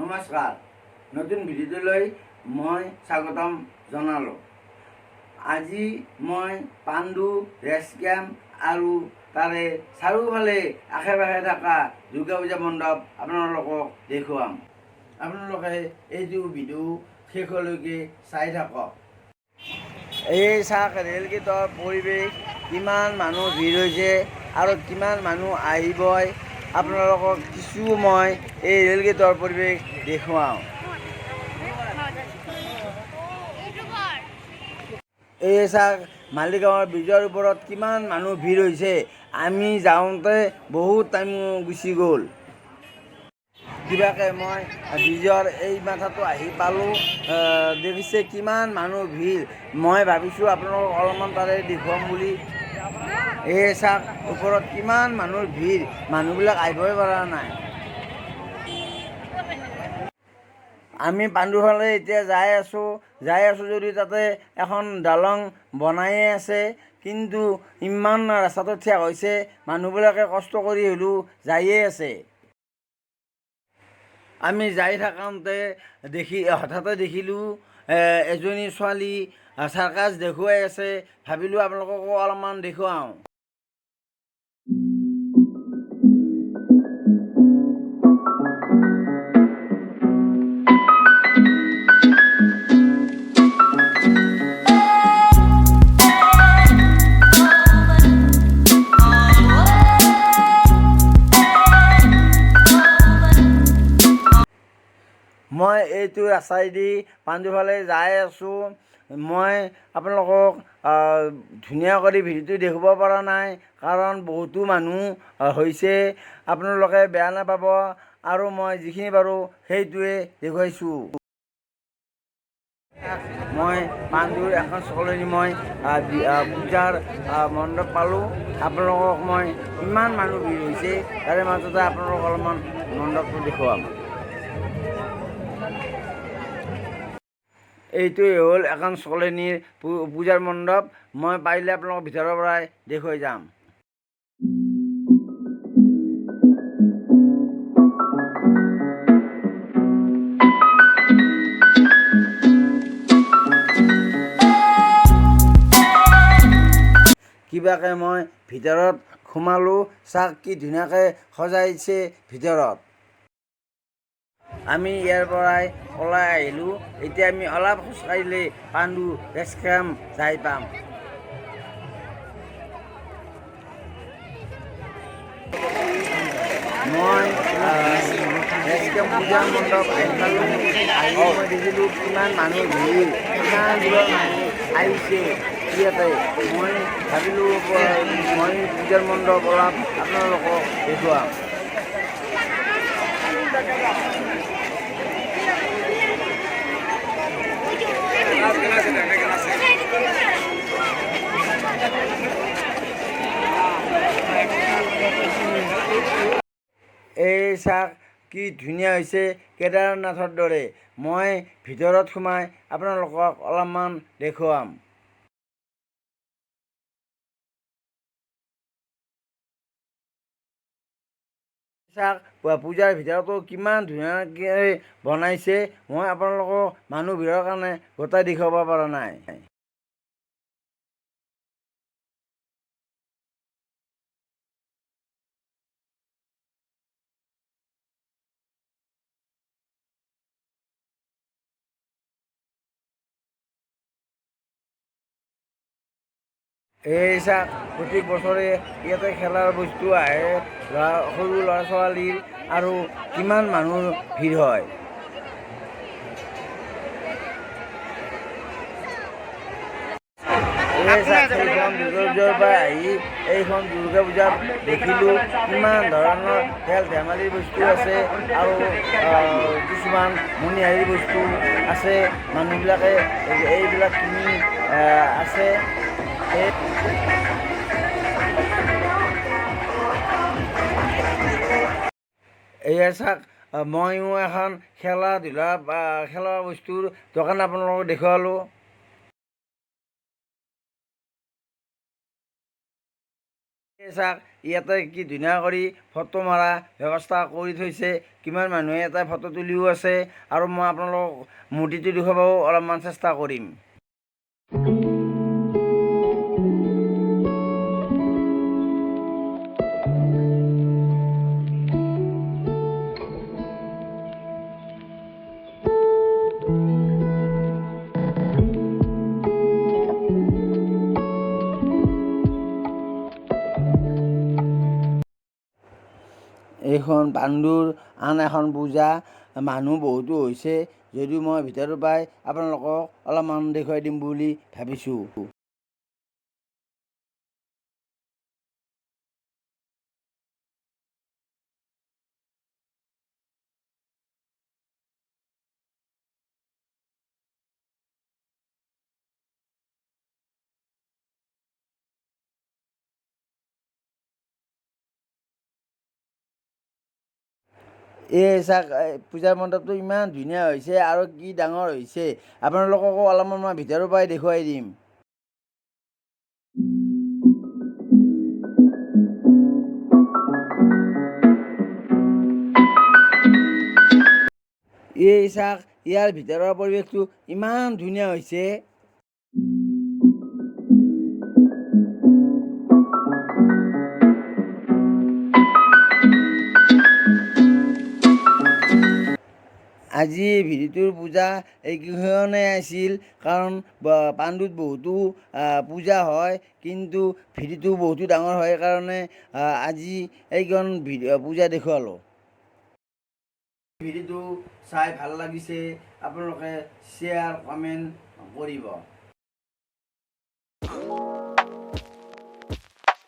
নমস্কাৰ, নতুন ভিডিঅ'টোলৈ মই স্বাগতম জনালোঁ। আজি মই পাণ্ডু ৰেষ্ট কেম্প আৰু তাৰে চাৰিওফালে আশে পাশে থকা দুৰ্গা পূজা মণ্ডপ আপোনালোকক দেখুৱাম। আপোনালোকে এইটো ভিডিঅ' শেষলৈকে চাই থাকক। এই চাওক ৰেলগেটৰ পৰিৱেশ, কিমান মানুহ ভিৰ হৈছে আৰু কিমান মানুহ আহিবই। আপোনালোকক কিছু মই এই ৰেলগেটৰ পৰিৱেশ দেখুৱাওঁ। এই চাওক মালিগাঁৱৰ ব্ৰিজৰ ওপৰত কিমান মানুহ ভিৰ হৈছে। আমি যাওঁতে বহুত টাইম গুচি গ'ল। কিবাকে মই ব্ৰিজৰ এই মাথাটো আহি পালোঁ। দেখিছে কিমান মানুহ ভিৰ। মই ভাবিছোঁ আপোনালোকক অলপমান তাৰে দেখুৱাম বুলি। এই চাওক ওপৰত কিমান মানুহৰ ভিৰ, মানুহবিলাক আহিবই পৰা নাই। আমি পাণ্ডুৰ ফালে এতিয়া যাই আছোঁ যদি তাতে এখন দলং বনায়ে আছে, কিন্তু ইমান ৰাস্তাটো ঠেক হৈছে, মানুহবিলাকে কষ্ট কৰি হ'লেও যায়ে আছে। আমি যাই থাকোঁতে হঠাতে দেখিলোঁ এজনী ছোৱালী চাৰ্কাছ দেখুৱাই আছে। ভাবিলোঁ আপোনালোককো অলপমান দেখুৱাওঁ। মই এইটো ৰাস্তাইদি পাণ্ডুৰ ফালে যাই আছোঁ। মই আপোনালোকক ধুনীয়া কৰি ভিডিঅ'টো দেখুৱাব পৰা নাই, কাৰণ বহুতো মানুহ হৈছে। আপোনালোকে বেয়া নাপাব, আৰু মই যিখিনি পাৰোঁ সেইটোৱে দেখুৱাইছোঁ। মই পাণ্ডুৰ এখন চকলেদি মই পূজাৰ মণ্ডপ পালোঁ। আপোনালোকক মই ইমান মানুহ ভিৰ হৈছে, তাৰে মাজতে আপোনালোকক অলপমান মণ্ডপটো দেখুৱাম। এইটোৱে হ'ল এখন চকলেনীৰ পূজাৰ মণ্ডপ। মই পাৰিলে আপোনালোকক ভিতৰৰ পৰাই দেখুৱাই যাম। কিবাকে মই ভিতৰত সোমালোঁ। চাওক কি ধুনীয়াকৈ সজাইছে ভিতৰত। আমি ইয়াৰ পৰাই ওলাই আহিলোঁ। এতিয়া আমি অলপ খোজকাঢ়িলে পাণ্ডু ৰেষ্ট কেম্প যাই পাম। মই ৰেষ্ট কেম্প পূজা মণ্ডপ আহি পালোঁ। আহি মই দেখিলোঁ কিমান মানুহ ভিৰ, কিমান দূৰৰ মানুহ আহিছে ইয়াতে। মই ভাবিলোঁ মই পূজাৰ মণ্ডপ অলপ আপোনালোকক দেখুৱাম। এই চাওক কি ধুনীয়া হৈছে, কেদাৰনাথৰ দৰে। মই ভিতৰত সোমাই আপোনালোকক অলপমান দেখুৱাম। চাওক পূজাৰ ভিতৰতো কিমান ধুনীয়াকৈ বনাইছে। মই আপোনালোকক মানুহ ভিৰৰ কাৰণে গোটাই দেখুৱাব পৰা নাই। এই চাওক প্ৰত্যেক বছৰে ইয়াতে খেলাৰ বস্তু আহে, সৰু ল'ৰা ছোৱালীৰ, আৰু কিমান মানুহ ভিৰ হয়। এই চাওক সেইখন দুৰ্গা পূজাৰ পৰা আহি এইখন দুৰ্গা পূজাত দেখিলোঁ কিমান ধৰণৰ খেল ধেমালিৰ বস্তু আছে, আৰু কিছুমান মণিহাৰী বস্তু আছে। মানুহবিলাকে এইবিলাক কিনি আছে। এয়া চাওক ময়ো এখন খেলা বস্তুৰ দোকান আপোনালোকক দেখুৱালোঁ। চাওক ইয়াতে কি ধুনীয়া কৰি ফটো মৰা ব্যৱস্থা কৰি থৈছে, কিমান মানুহে এটা ফটো তুলিও আছে, আৰু মই আপোনালোকক মূৰ্তিটো দেখুৱাবও অলপমান চেষ্টা কৰিম। এইখন পাণ্ডুৰ আন এখন পূজা, মানুহ বহুতো হৈছে যদিও মই ভিতৰৰ পৰাই আপোনালোকক অলপমান দেখুৱাই দিম বুলি ভাবিছোঁ। এই চাওক পূজাৰ মণ্ডপটো ইমান ধুনীয়া হৈছে আৰু কি ডাঙৰ হৈছে, আপোনালোককো অলপমান মই ভিতৰৰ পৰাই দেখুৱাই দিম। এই চাওক ইয়াৰ ভিতৰৰ পৰিৱেশটো ইমান ধুনীয়া হৈছে। আজি ভিডিঅ'টোৰ পূজা এইকেইখনেই আছিল, কাৰণ পাণ্ডুত বহুতো পূজা হয়, কিন্তু ভিডিঅ'টো বহুতো ডাঙৰ হয় কাৰণে আজি এইখন পূজা দেখুৱালোঁ। ভিডিঅ'টো চাই ভাল লাগিছে, আপোনালোকে শ্বেয়াৰ কমেণ্ট কৰিব।